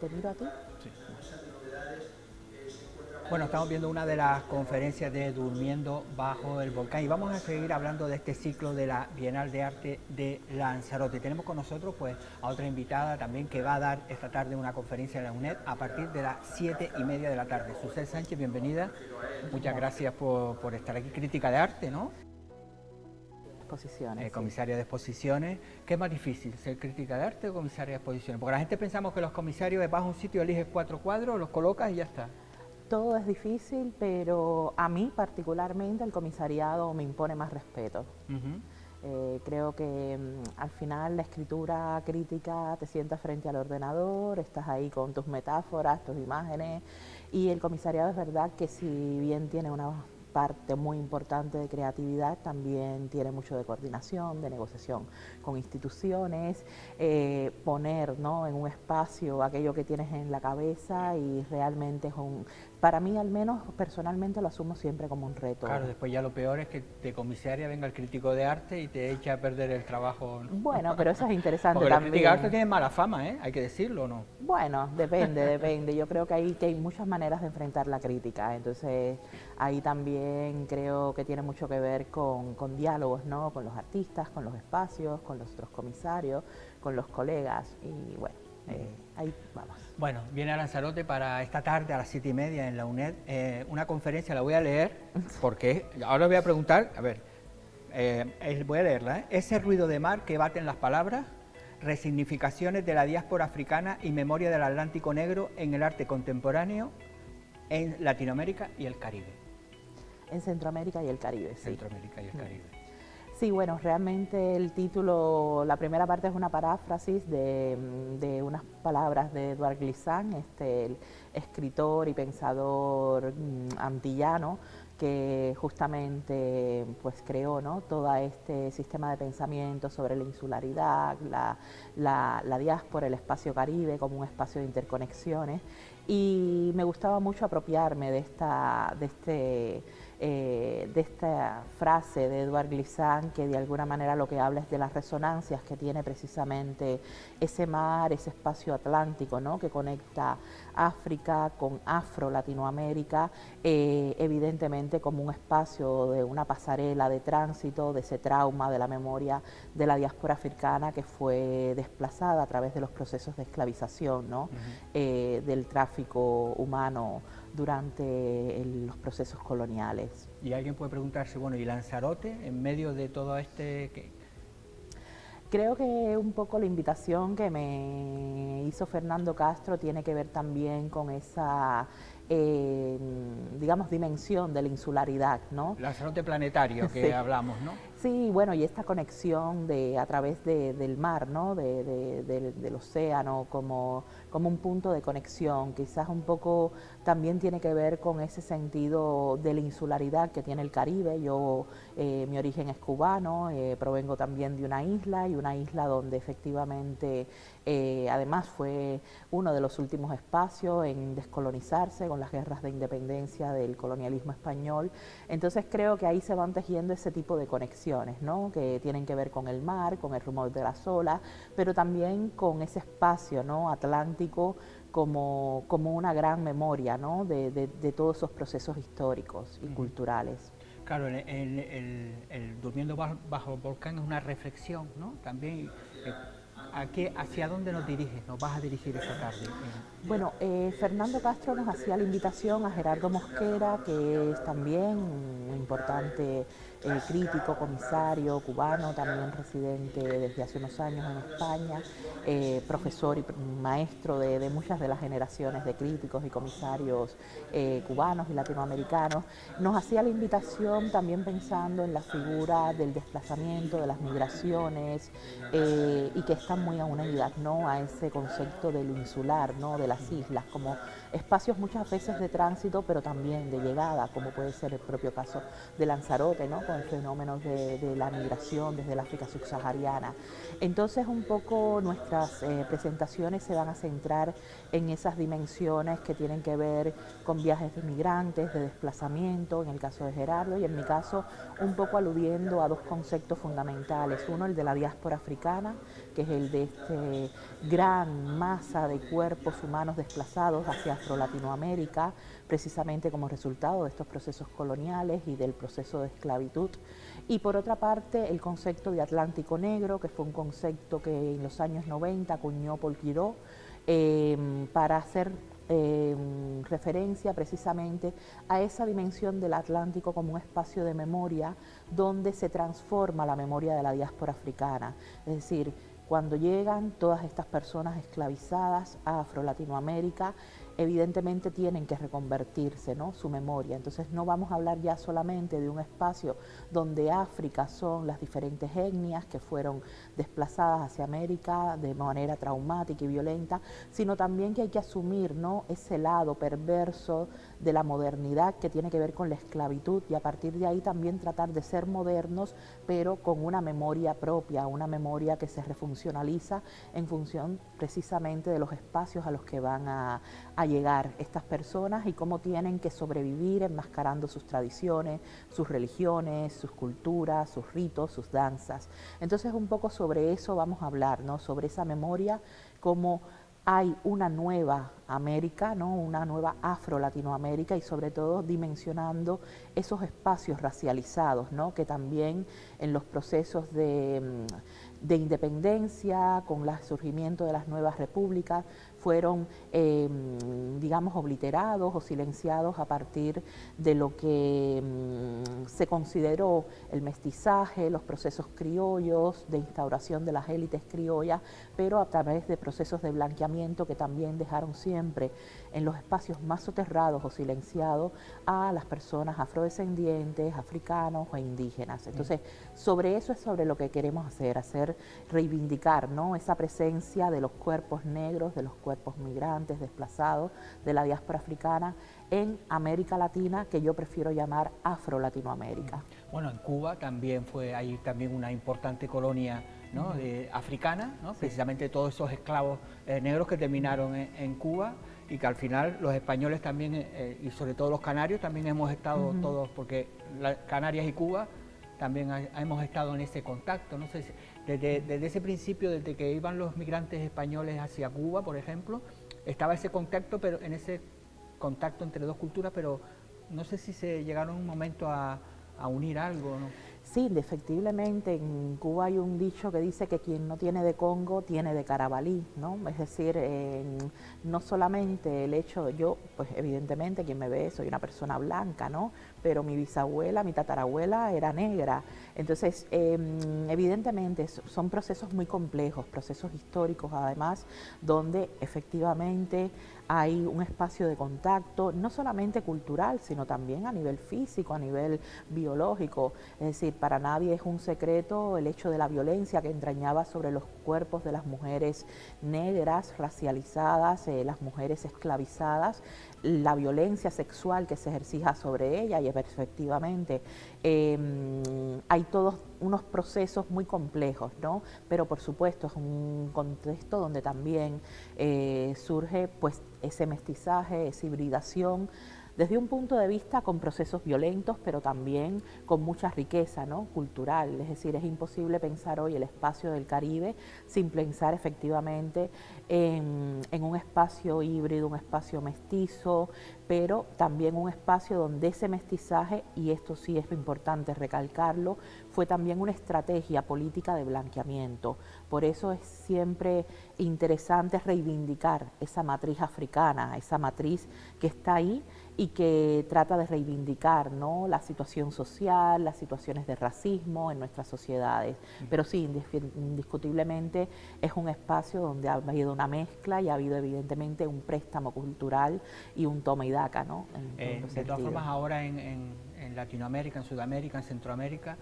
te miro a ti. Sí. Bueno, estamos viendo una de las conferencias de Durmiendo bajo el volcán y vamos a seguir hablando de este ciclo de la Bienal de Arte de Lanzarote. Tenemos con nosotros pues a otra invitada también que va a dar esta tarde una conferencia en la UNED a partir de las 7:30 de la tarde. Susel Sánchez, bienvenida. Muchas gracias por estar aquí. Crítica de arte, ¿no? Exposiciones. Comisaria de exposiciones. ¿Qué es más difícil, ser crítica de arte o comisaria de exposiciones? Porque la gente pensamos que los comisarios vas a un sitio, eliges 4 cuadros, los colocas y ya está. Todo es difícil, pero a mí particularmente el comisariado me impone más respeto. Creo que al final la escritura crítica, te sientas frente al ordenador, estás ahí con tus metáforas, tus imágenes, y el comisariado es verdad que si bien tiene una parte muy importante de creatividad, también tiene mucho de coordinación, de negociación con instituciones, poner, ¿no?, en un espacio aquello que tienes en la cabeza, y realmente es para mí al menos personalmente lo asumo siempre como un reto. Claro, después ya lo peor es que de comisaria venga el crítico de arte y te echa a perder el trabajo, ¿no? Bueno, pero eso es interesante. Porque también. Los críticos de arte tienen mala fama, ¿eh? Hay que decirlo, ¿no? Bueno, depende. Yo creo que hay muchas maneras de enfrentar la crítica, entonces ahí también creo que tiene mucho que ver con diálogos, ¿no?, con los artistas, con los espacios, con los otros comisarios, con los colegas, y bueno, ahí vamos. Bueno, viene a Lanzarote para esta tarde a las 7:30 en la UNED, una conferencia, la voy a leer, porque ahora voy a preguntar, a ver, voy a leerla, ¿eh? Ese ruido de mar que baten las palabras, resignificaciones de la diáspora africana y memoria del Atlántico Negro en el arte contemporáneo en Latinoamérica y el Caribe. En Centroamérica y el Caribe, sí. Centroamérica y el Caribe. Sí, bueno, realmente el título, la primera parte es una paráfrasis de unas palabras de Edouard Glissant, el escritor y pensador antillano, que justamente pues creó, ¿no?, todo este sistema de pensamiento sobre la insularidad, la diáspora, el espacio caribe como un espacio de interconexiones, y me gustaba mucho apropiarme de esta frase de Edouard Glissant, que de alguna manera lo que habla es de las resonancias que tiene precisamente ese mar, ese espacio atlántico, ¿no?, que conecta África con Afro-Latinoamérica, evidentemente como un espacio de una pasarela de tránsito de ese trauma de la memoria de la diáspora africana que fue desplazada a través de los procesos de esclavización, ¿no?, del tráfico humano durante los procesos coloniales. Y alguien puede preguntarse, bueno, ¿y Lanzarote en medio de todo este...? Creo que un poco la invitación que me hizo Fernando Castro tiene que ver también con esa, digamos, dimensión de la insularidad, ¿no? Lanzarote planetario que sí hablamos, ¿no? Sí, bueno, y esta conexión a través del mar, ¿no?, del océano como un punto de conexión, quizás un poco también tiene que ver con ese sentido de la insularidad que tiene el Caribe. Yo, mi origen es cubano, provengo también de una isla donde efectivamente además fue uno de los últimos espacios en descolonizarse con las guerras de independencia del colonialismo español. Entonces creo que ahí se van tejiendo ese tipo de conexiones, ¿no?, que tienen que ver con el mar, con el rumor de las olas, pero también con ese espacio, ¿no?, atlántico como una gran memoria, ¿no?, de todos esos procesos históricos y culturales. Claro, el Durmiendo bajo el volcán es una reflexión, ¿no? También, ¿hacia dónde nos diriges? ¿Nos vas a dirigir esta tarde? Bueno, Fernando Castro nos hacía la invitación a Gerardo Mosquera, que es también un importante crítico, comisario cubano, también residente desde hace unos años en España, profesor y maestro de muchas de las generaciones de críticos y comisarios cubanos y latinoamericanos. Nos hacía la invitación también pensando en la figura del desplazamiento, de las migraciones, y que están muy unidas, ¿no?, a ese concepto de lo insular, ¿no?, de las islas, como espacios muchas veces de tránsito, pero también de llegada, como puede ser el propio caso de Lanzarote, ¿no?, con el fenómeno de la migración desde el África subsahariana. Entonces, un poco nuestras presentaciones se van a centrar en esas dimensiones que tienen que ver con viajes de migrantes, de desplazamiento, en el caso de Gerardo, y en mi caso un poco aludiendo a dos conceptos fundamentales. Uno, el de la diáspora africana, que es el de gran masa de cuerpos humanos desplazados hacia Afro-Latinoamérica, precisamente como resultado de estos procesos coloniales y del proceso de esclavitud. Y por otra parte, el concepto de Atlántico Negro, que fue un concepto que en los años 90 acuñó Paul Quiró para hacer referencia precisamente a esa dimensión del Atlántico como un espacio de memoria donde se transforma la memoria de la diáspora africana. Es decir, cuando llegan todas estas personas esclavizadas a Afro-Latinoamérica, evidentemente tienen que reconvertirse, ¿no?, su memoria. Entonces no vamos a hablar ya solamente de un espacio donde África son las diferentes etnias que fueron desplazadas hacia América de manera traumática y violenta, sino también que hay que asumir, ¿no?, ese lado perverso de la modernidad que tiene que ver con la esclavitud, y a partir de ahí también tratar de ser modernos, pero con una memoria propia, una memoria que se refuncionaliza en función precisamente de los espacios a los que van a llegar estas personas y cómo tienen que sobrevivir enmascarando sus tradiciones, sus religiones, sus culturas, sus ritos, sus danzas. Entonces un poco sobre eso vamos a hablar, ¿no?, sobre esa memoria, cómo hay una nueva América, ¿no?, una nueva Afro-Latinoamérica, y sobre todo dimensionando esos espacios racializados, ¿no?, que también en los procesos de independencia, con el surgimiento de las nuevas repúblicas, fueron, digamos, obliterados o silenciados a partir de lo que se consideró el mestizaje, los procesos criollos de instauración de las élites criollas, pero a través de procesos de blanqueamiento que también dejaron siempre en los espacios más soterrados o silenciados a las personas afrodescendientes, africanos o indígenas. Entonces, sobre eso es sobre lo que queremos hacer reivindicar, ¿no?, esa presencia de los cuerpos negros, de los cuerpos migrantes, desplazados, de la diáspora africana en América Latina, que yo prefiero llamar Afro-Latinoamérica. Bueno, en Cuba también hay también una importante colonia, ¿no?, africana, ¿no?, sí, precisamente todos esos esclavos negros que terminaron en Cuba, y que al final los españoles también, y sobre todo los canarios, también hemos estado todos, porque Canarias y Cuba también hemos estado en ese contacto. No sé si desde ese principio, desde que iban los migrantes españoles hacia Cuba, por ejemplo, estaba ese contacto, pero en ese contacto entre dos culturas, pero no sé si se llegaron un momento a unir algo, ¿no? Sí, indefectiblemente en Cuba hay un dicho que dice que quien no tiene de Congo tiene de Carabalí, ¿no? Es decir, no solamente el hecho, yo, pues evidentemente quien me ve soy una persona blanca, ¿no?, pero mi bisabuela, mi tatarabuela era negra. Entonces, evidentemente son procesos muy complejos, procesos históricos además, donde efectivamente hay un espacio de contacto, no solamente cultural, sino también a nivel físico, a nivel biológico. Es decir, para nadie es un secreto el hecho de la violencia que entrañaba sobre los cuerpos de las mujeres negras, racializadas, las mujeres esclavizadas, la violencia sexual que se ejercía sobre ellas, y efectivamente hay todos unos procesos muy complejos, ¿no?, pero por supuesto es un contexto donde también surge pues ese mestizaje, esa hibridación, desde un punto de vista con procesos violentos, pero también con mucha riqueza, ¿no?, cultural. Es decir, es imposible pensar hoy el espacio del Caribe sin pensar efectivamente en un espacio híbrido, un espacio mestizo, pero también un espacio donde ese mestizaje, y esto sí es importante recalcarlo, fue también una estrategia política de blanqueamiento. Por eso es siempre interesante reivindicar esa matriz africana, esa matriz que está ahí y que trata de reivindicar, ¿no?, la situación social, las situaciones de racismo en nuestras sociedades. Pero sí, indiscutiblemente es un espacio donde ha habido una mezcla y ha habido evidentemente un préstamo cultural y un toma y daca, ¿no?, de todas formas, ahora en Latinoamérica, en Sudamérica, en Centroamérica,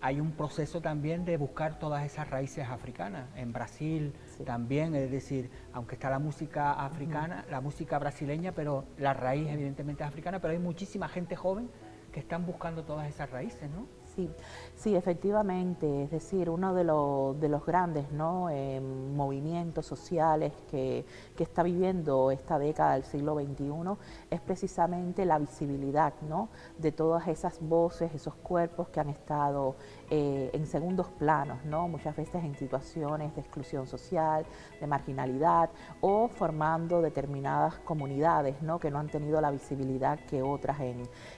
hay un proceso también de buscar todas esas raíces africanas. En Brasil sí, también, es decir, aunque está la música africana, la música brasileña, pero la raíz evidentemente es africana, pero hay muchísima gente joven que están buscando todas esas raíces, ¿no? Sí, sí, efectivamente, es decir, uno de los grandes, ¿no? Movimientos sociales que está viviendo esta década del siglo XXI es precisamente la visibilidad, ¿no? De todas esas voces, esos cuerpos que han estado en segundos planos, ¿no? Muchas veces en situaciones de exclusión social, de marginalidad o formando determinadas comunidades, ¿no? Que no han tenido la visibilidad que otras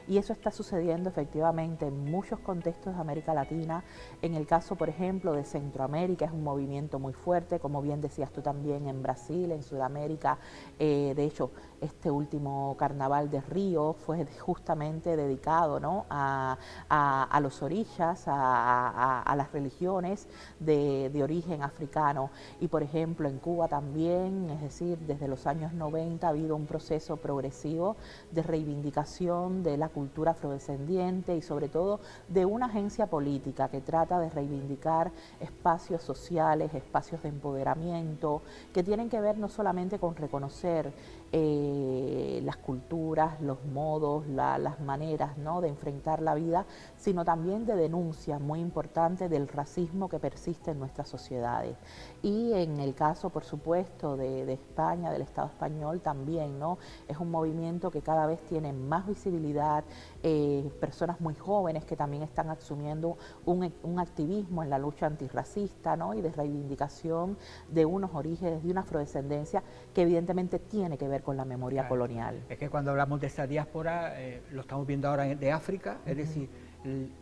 y eso está sucediendo efectivamente en muchos contextos de América Latina. En el caso, por ejemplo, de Centroamérica es un movimiento muy fuerte, como bien decías tú también, en Brasil, en Sudamérica. De hecho, este último carnaval de Río fue justamente dedicado, ¿no? a los orillas, a las religiones de origen africano. Y por ejemplo, en Cuba también, es decir, desde los años 90 ha habido un proceso progresivo de reivindicación de la cultura afrodescendiente y sobre todo de una agencia política que trata de reivindicar espacios sociales, espacios de empoderamiento, que tienen que ver no solamente con reconocer las culturas, los modos, las maneras, ¿no? De enfrentar la vida, sino también de denuncia muy importante del racismo que persiste en nuestras sociedades. Y en el caso, por supuesto, de España, del Estado español también, ¿no? Es un movimiento que cada vez tiene más visibilidad, personas muy jóvenes que también están asumiendo un activismo en la lucha antirracista, ¿no? Y de reivindicación de unos orígenes, de una afrodescendencia que evidentemente tiene que ver con la memoria colonial. Es que cuando hablamos de esa diáspora, lo estamos viendo ahora de África, es decir,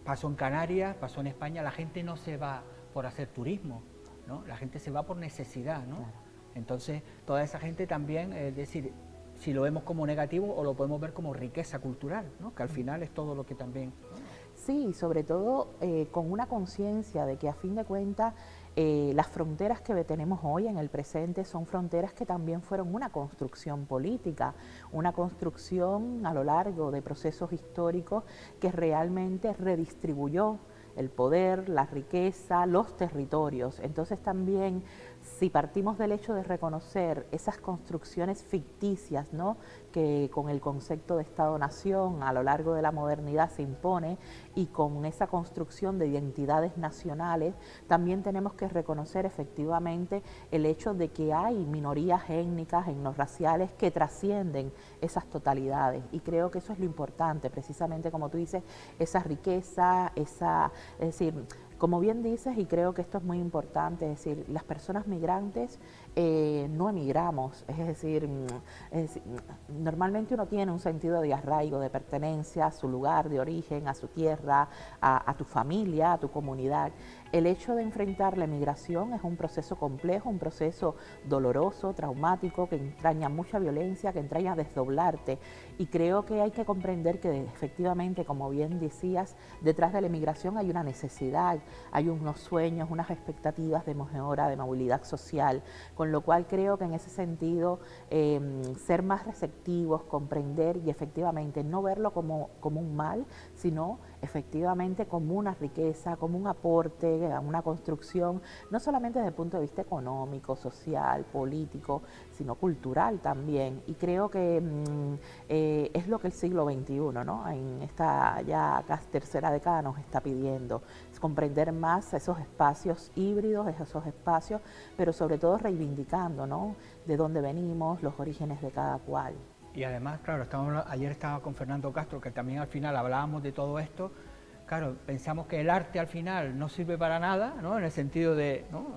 pasó en Canarias, pasó en España, la gente no se va por hacer turismo, ¿no? La gente se va por necesidad, ¿no? Claro. Entonces, toda esa gente también, es decir, si lo vemos como negativo o lo podemos ver como riqueza cultural, ¿no? Que al final es todo lo que también, ¿no? Sí, sobre todo con una conciencia de que a fin de cuentas las fronteras que tenemos hoy en el presente son fronteras que también fueron una construcción política, una construcción a lo largo de procesos históricos que realmente redistribuyó el poder, la riqueza, los territorios. Entonces también, si partimos del hecho de reconocer esas construcciones ficticias, ¿no? Que con el concepto de Estado-Nación a lo largo de la modernidad se impone, y con esa construcción de identidades nacionales, también tenemos que reconocer efectivamente el hecho de que hay minorías étnicas, etnorraciales que trascienden esas totalidades. Y creo que eso es lo importante, precisamente como tú dices, esa riqueza, es decir, como bien dices, y creo que esto es muy importante, es decir, las personas migrantes no emigramos, es decir, normalmente uno tiene un sentido de arraigo, de pertenencia a su lugar de origen, a su tierra, a tu familia, a tu comunidad. El hecho de enfrentar la emigración es un proceso complejo, un proceso doloroso, traumático, que entraña mucha violencia, que entraña desdoblarte. Y creo que hay que comprender que efectivamente, como bien decías, detrás de la emigración hay una necesidad, hay unos sueños, unas expectativas de mejora, de movilidad social, con lo cual creo que en ese sentido ser más receptivos, comprender y efectivamente no verlo como un mal, sino efectivamente como una riqueza, como un aporte, una construcción, no solamente desde el punto de vista económico, social, político, sino cultural también. Y creo que es lo que el siglo XXI, ¿no? En esta ya casi tercera década nos está pidiendo, es comprender más esos espacios híbridos, esos espacios, pero sobre todo reivindicando, ¿no? De dónde venimos, los orígenes de cada cual. Y además, claro, ayer estaba con Fernando Castro, que también al final hablábamos de todo esto. Claro, pensamos que el arte al final no sirve para nada, ¿no? En el sentido de, ¿no?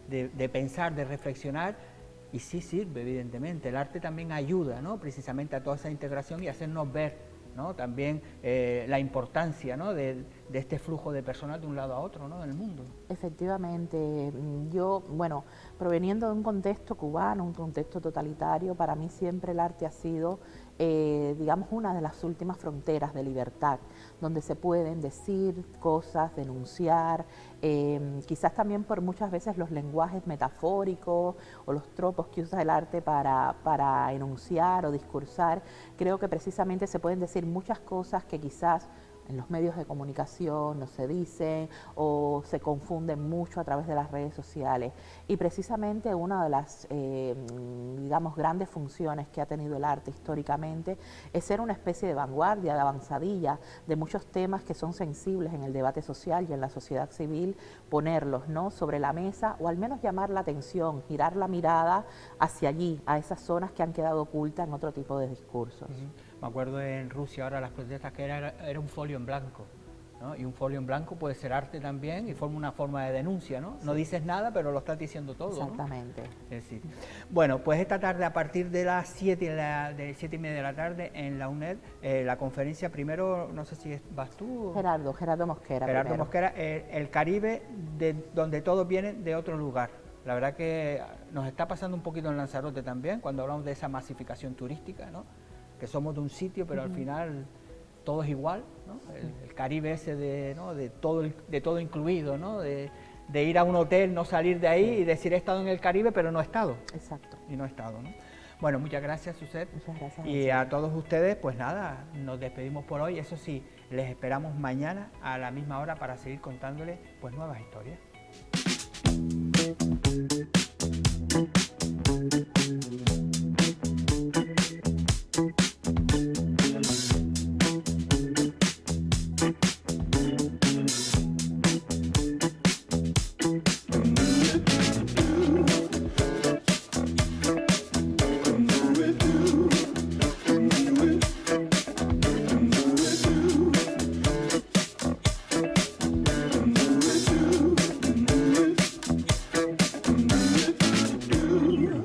de pensar, de reflexionar, y sí sirve, evidentemente. El arte también ayuda, ¿no? Precisamente a toda esa integración y hacernos ver, ¿no? También la importancia, ¿no? de este flujo de personas de un lado a otro, ¿no? Del mundo. Efectivamente, yo, bueno, proveniendo de un contexto cubano, un contexto totalitario, para mí siempre el arte ha sido, digamos, una de las últimas fronteras de libertad, donde se pueden decir cosas, denunciar, quizás también por muchas veces los lenguajes metafóricos o los tropos que usa el arte para enunciar o discursar. Creo que precisamente se pueden decir muchas cosas que quizás en los medios de comunicación no se dicen o se confunden mucho a través de las redes sociales. Y precisamente una de las, digamos, grandes funciones que ha tenido el arte históricamente es ser una especie de vanguardia, de avanzadilla de muchos temas que son sensibles en el debate social y en la sociedad civil, ponerlos, ¿no?, sobre la mesa, o al menos llamar la atención, girar la mirada hacia allí, a esas zonas que han quedado ocultas en otro tipo de discursos. Me acuerdo en Rusia ahora las protestas que era un folio en blanco, ¿no? Y un folio en blanco puede ser arte también y forma una forma de denuncia, ¿no? Sí. No dices nada, pero lo estás diciendo todo. Exactamente. ¿No? Es decir, bueno, pues esta tarde a partir de las 7:30 de la tarde en la UNED, la conferencia primero, no sé si vas tú. Gerardo Mosquera. Gerardo Mosquera, el Caribe, de donde todos vienen de otro lugar. La verdad que nos está pasando un poquito en Lanzarote también, cuando hablamos de esa masificación turística, ¿no? Que somos de un sitio, pero al final todo es igual, ¿no? El Caribe ese ¿no?, de todo incluido, ¿no? De ir a un hotel, no salir de ahí y decir he estado en el Caribe, pero no he estado. Exacto. Y no he estado, ¿no? Bueno, muchas gracias, Suset. Muchas gracias. Y a todos ustedes, pues nada, nos despedimos por hoy. Eso sí, les esperamos mañana a la misma hora para seguir contándoles pues nuevas historias.